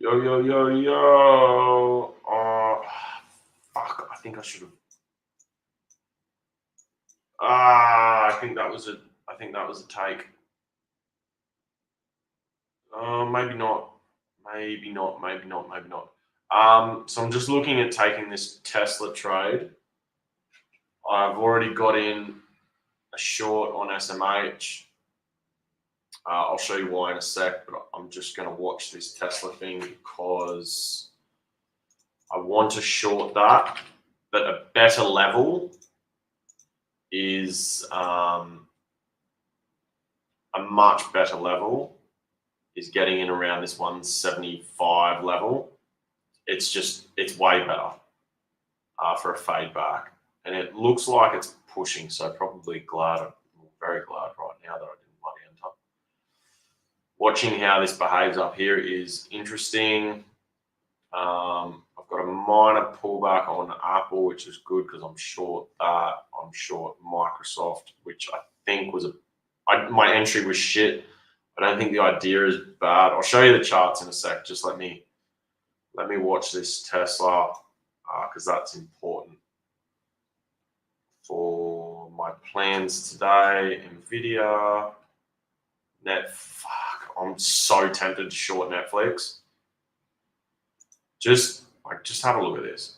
Yo. Fuck. I think I should have. I think that was a take. Maybe not. So I'm just looking at taking this Tesla trade. I've already got in a short on SMH. I'll show you why in a sec, but I'm just going to watch this Tesla thing because I want to short that. But a better level is a much better level is getting in around this 175 level. It's way better for a fade back. And it looks like it's pushing, so probably very glad right now that I didn't bloody enter. Watching how this behaves up here is interesting. I've got a minor pullback on Apple, which is good because I'm short that. I'm short Microsoft, which I think was my entry was shit. I don't think the idea is bad. I'll show you the charts in a sec. Just let me watch this Tesla because that's important for my plans today. Nvidia, I'm so tempted to short Netflix. Just have a look at this.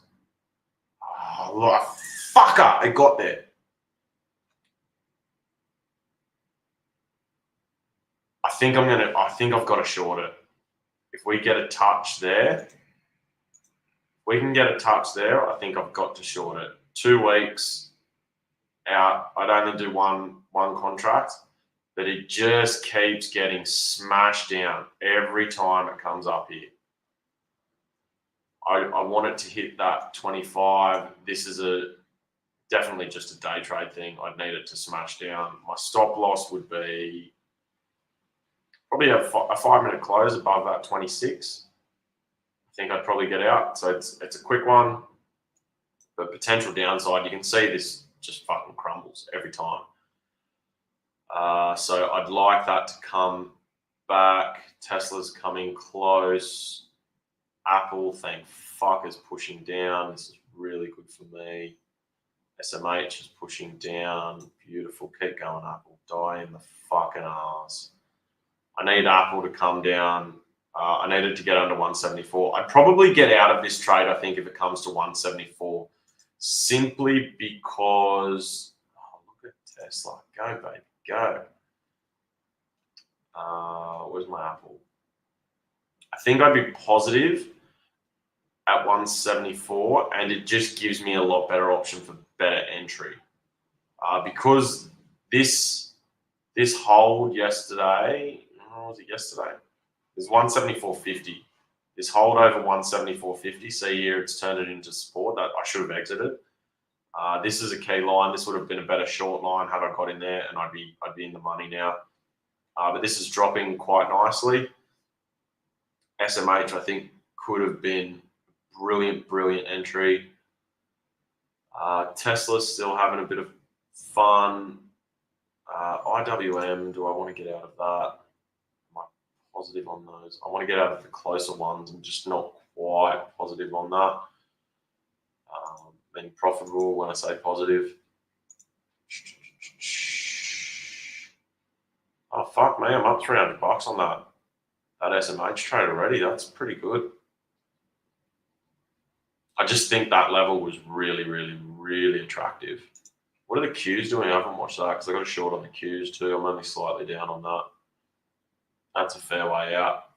Oh, look, fucker! It got there. I think I've got to short it. If we get a touch there, I think I've got to short it. 2 weeks out. I'd only do one contract, but it just keeps getting smashed down every time it comes up here. I want it to hit that 25. This is definitely just a day trade thing. I'd need it to smash down. My stop loss would be probably a 5-minute close above that 26. I think I'd probably get out. So it's a quick one, but potential downside. You can see this just fucking crumbles every time. So I'd like that to come back. Tesla's coming close. Apple, thank fuck, is pushing down. This is really good for me. SMH is pushing down. Beautiful. Keep going, Apple. Die in the fucking ass. I need Apple to come down. I need it to get under 174. I'd probably get out of this trade, I think, if it comes to 174, simply because, look at Tesla. Go, baby, go. Where's my Apple? I think I'd be positive at 174, and it just gives me a lot better option for better entry. Because this hold yesterday, was it yesterday? There's 174.50. This hold over 174.50. See here, it's turned it into support that I should have exited. This is a key line. This would have been a better short line had I got in there, and I'd be in the money now. But this is dropping quite nicely. SMH, I think, could have been brilliant entry. Tesla's still having a bit of fun. IWM, do I want to get out of that? Am I positive on those? I want to get out of the closer ones. I'm just not quite positive on that. Being profitable when I say positive. Oh, fuck me, I'm up $300 on that SMH trade already. That's pretty good. I just think that level was really attractive. What are the Qs doing? I haven't watched that because I got a short on the Qs too. I'm only slightly down on that. That's a fair way out.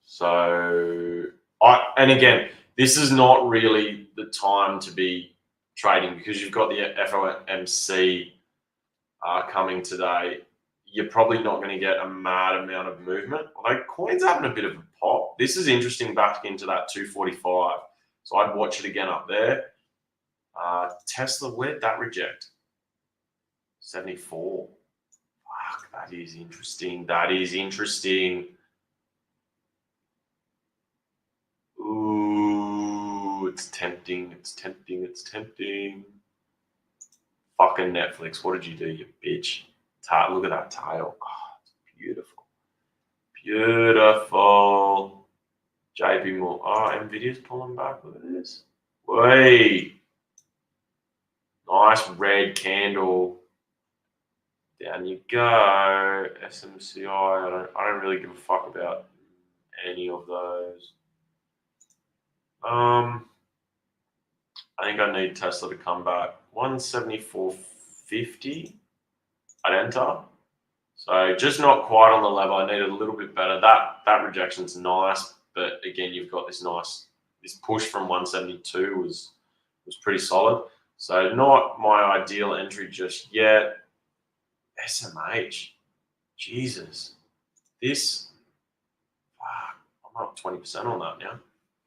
So, and again, this is not really the time to be trading because you've got the FOMC coming today. You're probably not going to get a mad amount of movement. Although coin's having a bit of a pop. This is interesting back into that 245. So I'd watch it again up there. Tesla, where'd that reject? 74. Fuck, that is interesting. Ooh, it's tempting. Fucking Netflix, what did you do, you bitch? Look at that tail. Oh, it's beautiful. JP Morgan. Oh, Nvidia's pulling back. Look at this. Wait. Nice red candle. Down you go. SMCI. I don't really give a fuck about any of those. I think I need Tesla to come back. 174.50. I'd enter. So just not quite on the level. I need it a little bit better. That rejection's nice, but again, you've got this push from 172 was pretty solid. So not my ideal entry just yet. SMH, Jesus, this, I'm up 20% on that now,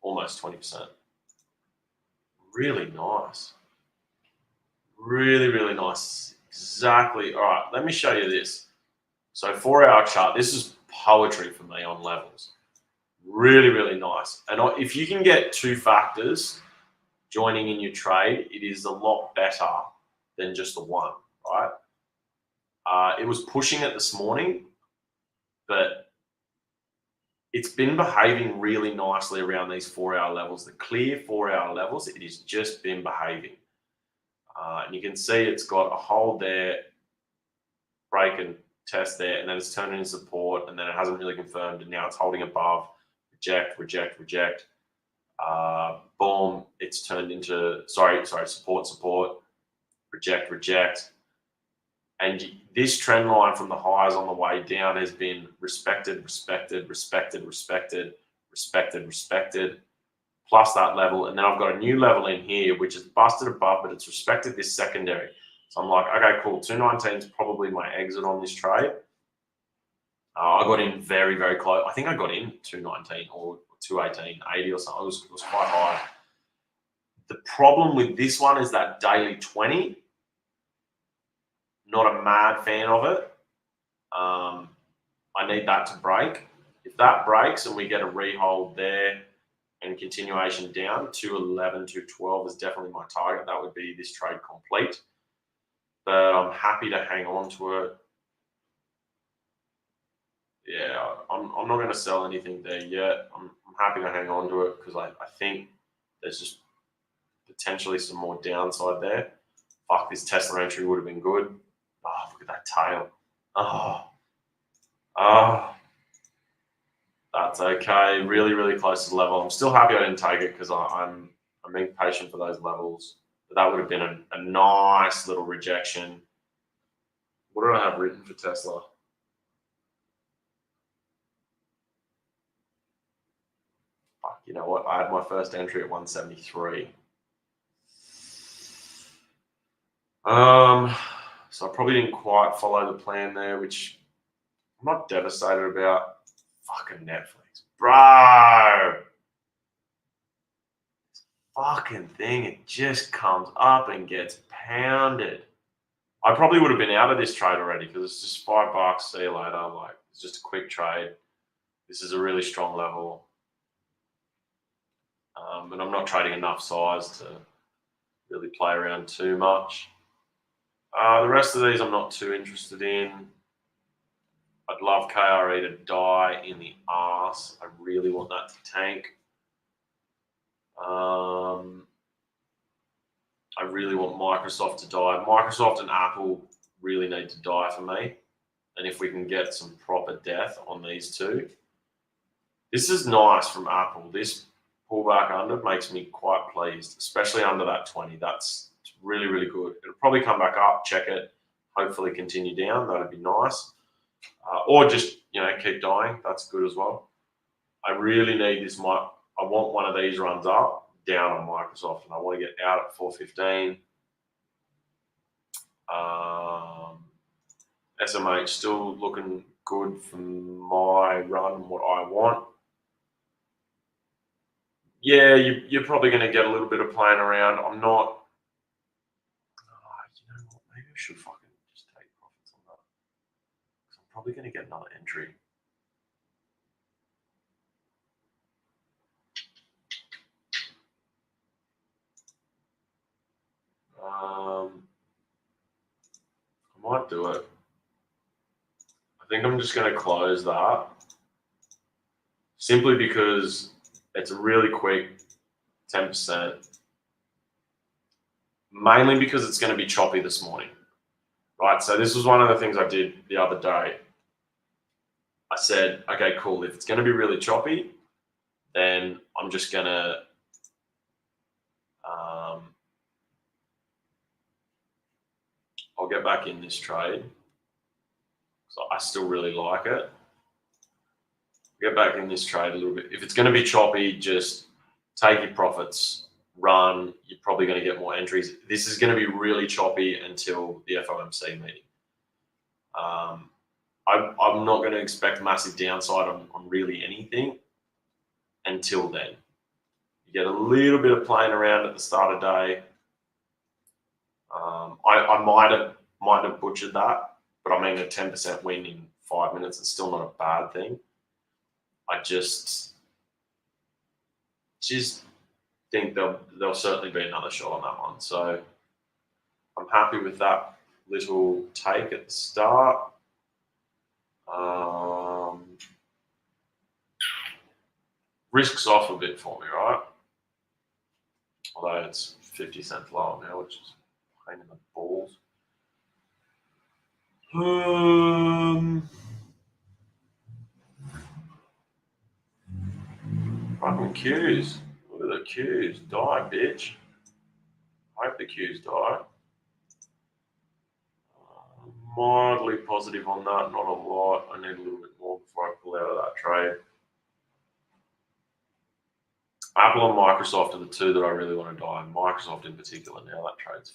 almost 20%. Really nice, really nice. Exactly. All right, let me show you this. So 4-hour chart. This is poetry for me on levels. Really nice. And if you can get 2 factors joining in your trade, it is a lot better than just the one, right? It was pushing it this morning, but it's been behaving really nicely around these 4-hour levels. The clear 4-hour levels, it has just been behaving. And you can see it's got a hold there, break and test there, and then it's turned into support, and then it hasn't really confirmed, and now it's holding above, reject. Boom, it's turned into, support, reject. And this trend line from the highs on the way down has been respected, plus that level. And then I've got a new level in here, which is busted above, but it's respected this secondary. So I'm like, okay, cool. 219 is probably my exit on this trade. I got in very close. I think I got in 219 or 218.80 or something. It was quite high. The problem with this one is that daily 20. Not a mad fan of it. I need that to break. If that breaks and we get a rehold there and continuation down, 211, 212 is definitely my target. That would be this trade complete. But I'm happy to hang on to it. Yeah, I'm not going to sell anything there yet. I'm happy to hang on to it because I think there's just potentially some more downside there. Fuck, this Tesla entry would have been good. Oh, look at that tail. Oh, that's okay. Really close to the level. I'm still happy I didn't take it because I'm being patient for those levels. But that would have been a nice little rejection. What do I have written for Tesla? Fuck, you know what? I had my first entry at 173. So I probably didn't quite follow the plan there, which I'm not devastated about. Fucking Netflix, bro. This fucking thing, it just comes up and gets pounded. I probably would have been out of this trade already because it's just $5. See you later. Like, it's just a quick trade. This is a really strong level. And I'm not trading enough size to really play around too much. The rest of these I'm not too interested in. I'd love KRE to die in the arse. I really want that to tank. I really want Microsoft to die. Microsoft and Apple really need to die for me. And if we can get some proper death on these two. This is nice from Apple. This pullback under makes me quite pleased, especially under that 20. That's really good. It'll probably come back up, check it, hopefully continue down. That'd be nice. Or just, keep dying. That's good as well. I really need this. I want one of these runs up, down on Microsoft, and I want to get out at 415. SMH still looking good for my run, what I want. Yeah, you're probably going to get a little bit of playing around. I'm not. You know what? Maybe I should fucking just take profits on that. Because I'm probably going to get another entry. I might do it. I think I'm just going to close that. Simply because It's a really quick 10%, mainly because it's going to be choppy this morning, right? So this was one of the things I did the other day. I said, okay, cool. If it's going to be really choppy, then I'm just going to I'll get back in this trade. So I still really like it. Get back in this trade a little bit. If it's going to be choppy, just take your profits, run. You're probably going to get more entries. This is going to be really choppy until the FOMC meeting. I'm not going to expect massive downside on really anything until then. You get a little bit of playing around at the start of day. I might have butchered that, but I mean a 10% win in 5 minutes is still not a bad thing. I just think there'll certainly be another shot on that one. So I'm happy with that little take at the start. Risk's off a bit for me, right? Although it's 50 cents lower now, which is a pain in the balls. Fucking Qs. Look at the Qs. Die, bitch. I hope the Qs die. Mildly positive on that, not a lot. I need a little bit more before I pull out of that trade. Apple and Microsoft are the two that I really want to die. Microsoft in particular now, that trade's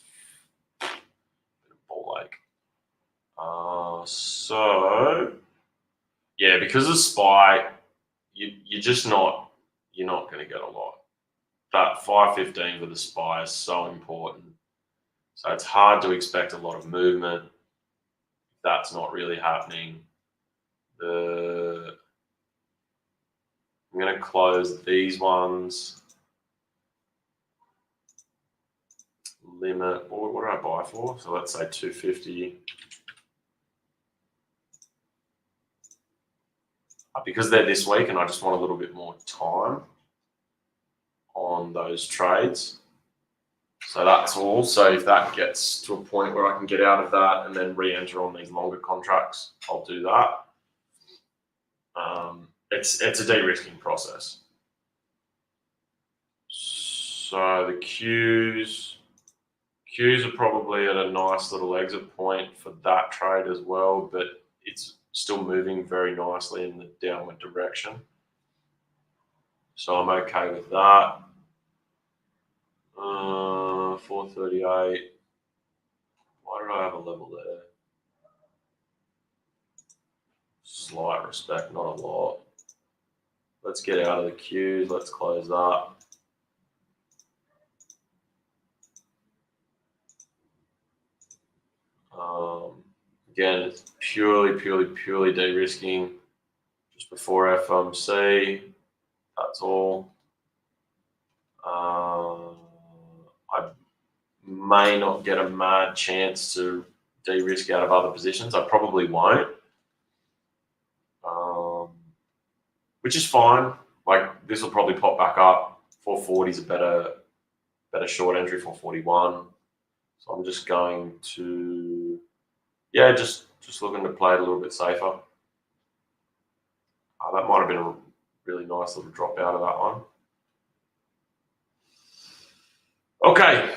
a bit of ball ache. So yeah, because of SPY, you're not going to get a lot. That 515 with the SPY is so important. So it's hard to expect a lot of movement. That's not really happening. I'm going to close these ones. Limit, what did I buy for? So let's say 250. Because they're this week and I just want a little bit more time on those trades. So that's all. So if that gets to a point where I can get out of that and then re-enter on these longer contracts, I'll do that. It's a de-risking process. So the Qs are probably at a nice little exit point for that trade as well, but it's still moving very nicely in the downward direction. So I'm okay with that. 438. Why did I have a level there? Slight respect, not a lot. Let's get out of the Qs. Let's close that. Again, it's purely de-risking just before FOMC. That's all. I may not get a mad chance to de-risk out of other positions. I probably won't, which is fine. Like this will probably pop back up. 440 is a better short entry. 441. So I'm just going to, yeah, just looking to play it a little bit safer. That might have been a really nice little drop out of that one. Okay,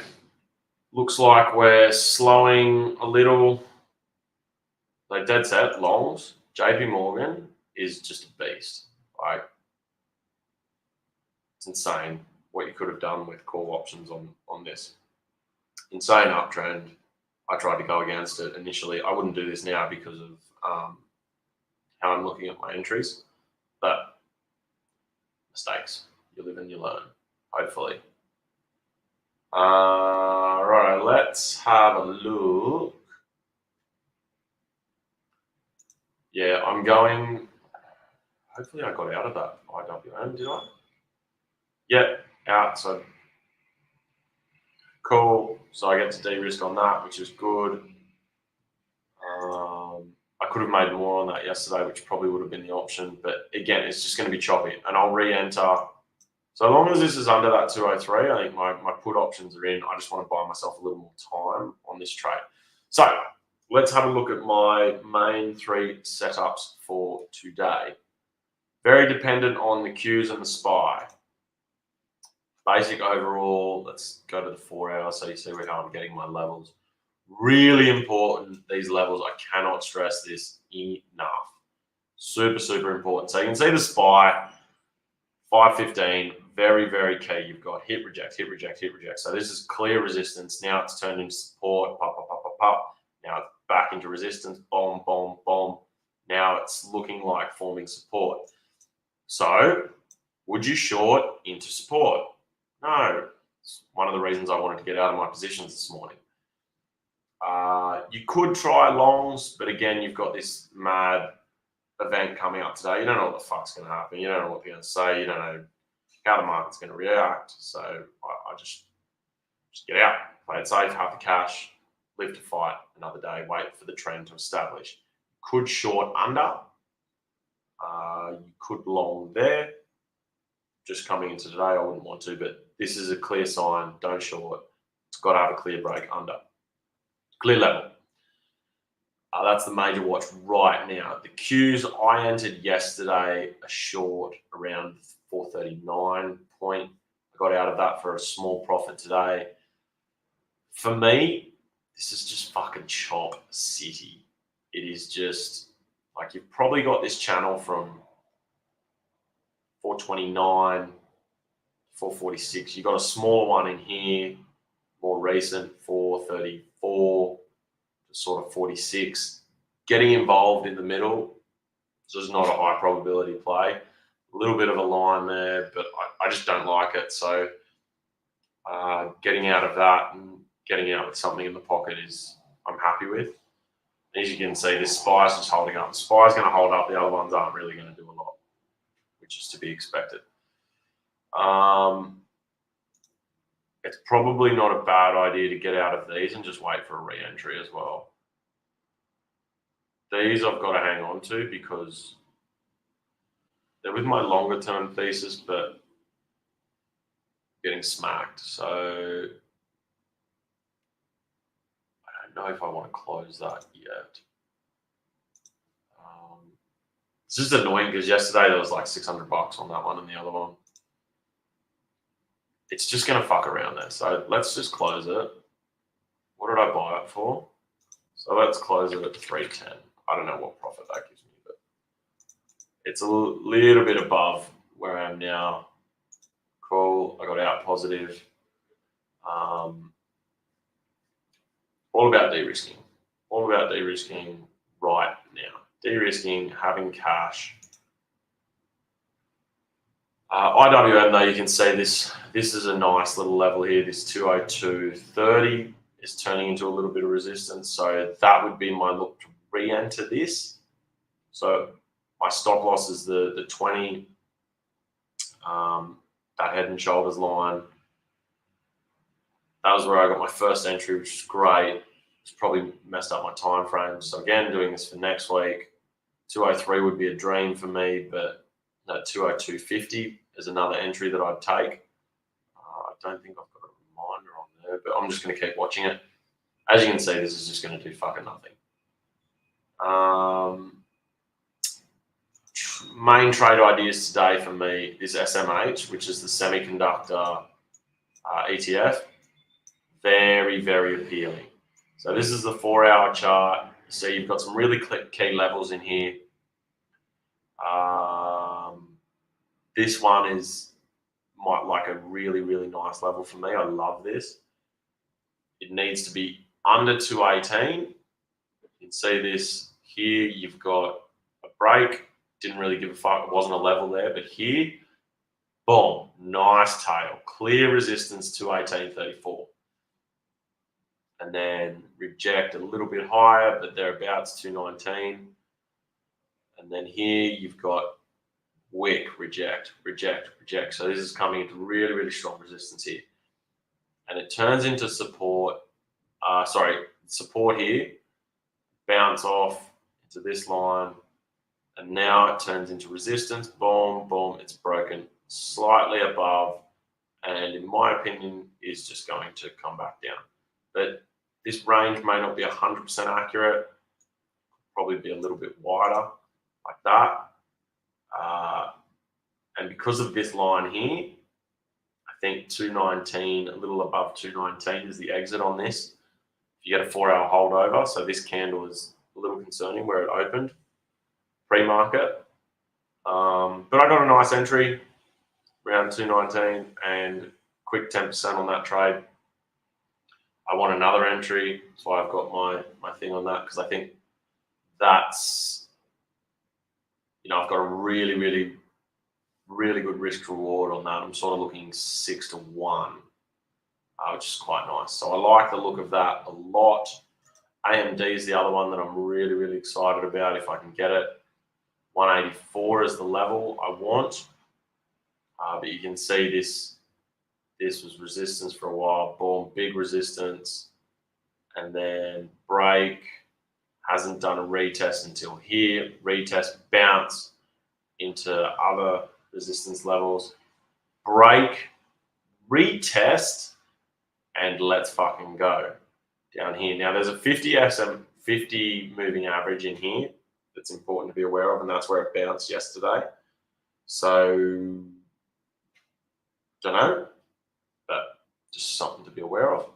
looks like we're slowing a little. Like dead set, longs, JP Morgan is just a beast. Like, it's insane what you could have done with call options on this. Insane uptrend. I tried to go against it initially. I wouldn't do this now because of how I'm looking at my entries, but mistakes. You live and you learn, hopefully. Right, let's have a look. Yeah, I'm going. Hopefully, I got out of that IWM, did I? Yeah, out. So cool. So I get to de-risk on that, which is good. I could have made more on that yesterday, which probably would have been the option. But again, it's just going to be choppy. And I'll re-enter So long as this is under that 203, I think my put options are in. I just want to buy myself a little more time on this trade. So let's have a look at my main 3 setups for today. Very dependent on the Qs and the SPY. Basic overall, let's go to the 4 hour so you see how I'm getting my levels. Really important, these levels, I cannot stress this enough. Super, super important. So you can see the SPY, 515, very, very key. You've got hit, reject, hit, reject, hit, reject. So this is clear resistance. Now it's turned into support, pop, pop, pop, pop, pop. Now it's back into resistance, boom, boom, boom. Now it's looking like forming support. So would you short into support? No. It's one of the reasons I wanted to get out of my positions this morning. You could try longs, but again, you've got this mad event coming up today. You don't know what the fuck's going to happen. You don't know what they're going to say. You don't know how the market's going to react. So I just get out, play it safe, have the cash, live to fight another day, wait for the trend to establish. Could short under. You could long there. Just coming into today, I wouldn't want to, but this is a clear sign. Don't short. It's got to have a clear break under. Clear level. That's the major watch right now. The Qs, I entered yesterday a short around 439 point. I got out of that for a small profit today. For me, this is just fucking chop city. It is just like you've probably got this channel from 429, 446. You got a smaller one in here, more recent, 434 to sort of 46. Getting involved in the middle, this is not a high probability play. A little bit of a line there, but I just don't like it. So getting out of that and getting out with something in the pocket is I'm happy with. As you can see, this SPY is just holding up. The SPY is going to hold up. The other ones aren't really going to do a lot, which is to be expected. It's probably not a bad idea to get out of these and just wait for a re-entry as well. These I've got to hang on to because they're with my longer term thesis, but getting smacked. So I don't know if I want to close that yet. It's just annoying because yesterday there was like $600 on that one and the other one. It's just going to fuck around there. So let's just close it. What did I buy it for? So let's close it at 310. I don't know what profit that gives me, but it's a little bit above where I am now. Cool. I got out positive. All about de-risking. All about de-risking right now. De-risking, having cash. IWM, though, you can see this is a nice little level here. This 202.30 is turning into a little bit of resistance. So that would be my look to re-enter this. So my stop loss is the 20, that head and shoulders line. That was where I got my first entry, which is great. It's probably messed up my time frame. So again, doing this for next week, 203 would be a dream for me, but that 202.50 is another entry that I'd take. I don't think I've got a reminder on there, but I'm just going to keep watching it. As you can see, this is just going to do fucking nothing. Main trade ideas today for me is SMH, which is the semiconductor ETF. Very, very appealing. So this is the 4-hour chart. So you've got some really key levels in here. This one is like a really, really nice level for me. I love this. It needs to be under 218. You can see this here. You've got a break. Didn't really give a fuck. It wasn't a level there, but here, boom, nice tail. Clear resistance 218.34. And then reject a little bit higher, but thereabouts 219. And then here you've got wick, reject, reject, reject. So this is coming into really, really strong resistance here. And it turns into support, support here, bounce off into this line. And now it turns into resistance, boom, boom, it's broken slightly above, and in my opinion is just going to come back down. But this range may not be 100% accurate, probably be a little bit wider like that. And because of this line here, I think 219, a little above 219 is the exit on this. If you get a 4-hour holdover, so this candle is a little concerning where it opened pre-market. But I got a nice entry around 219 and quick 10% on that trade. I want another entry, so I've got my thing on that because I think that's, I've got a really good risk reward on that. I'm sort of looking 6-1, which is quite nice. So I like the look of that a lot. AMD is the other one that I'm really excited about if I can get it. 184 is the level I want. But you can see this was resistance for a while. Boom, big resistance. And then break. Hasn't done a retest until here. Retest, bounce into other resistance levels. Break, retest, and let's fucking go down here. Now there's a 50 moving average in here that's important to be aware of, and that's where it bounced yesterday. So, don't know, but just something to be aware of.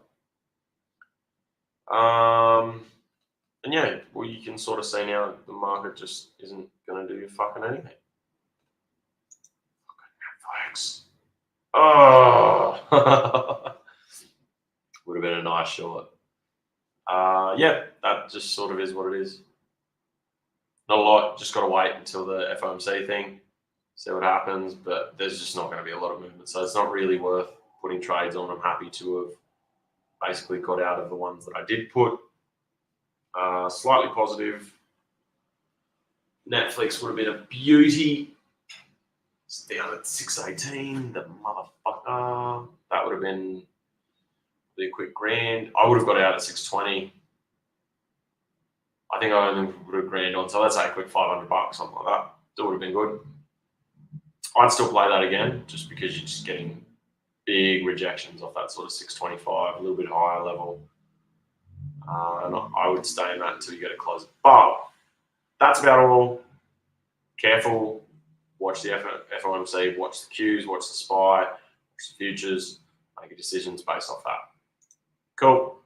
And yeah, well, you can sort of see now the market just isn't going to do fucking anything. Netflix. Oh, would have been a nice short. Yeah, that just sort of is what it is. Not a lot. Just got to wait until the FOMC thing, see what happens. But there's just not going to be a lot of movement, so it's not really worth putting trades on. I'm happy to have basically got out of the ones that I did put. Slightly positive. Netflix would have been a beauty. It's down at 618. The motherfucker. That would have been a quick grand. I would have got out at 620. I think I only put a grand on, so let's say a quick $500, something like that. That would have been good. I'd still play that again, just because you're just getting big rejections off that sort of 625, a little bit higher level. And I would stay in that until you get it close. But that's about all. Careful. Watch the FOMC, watch the Qs, watch the SPY, watch the futures, make your decisions based off that. Cool.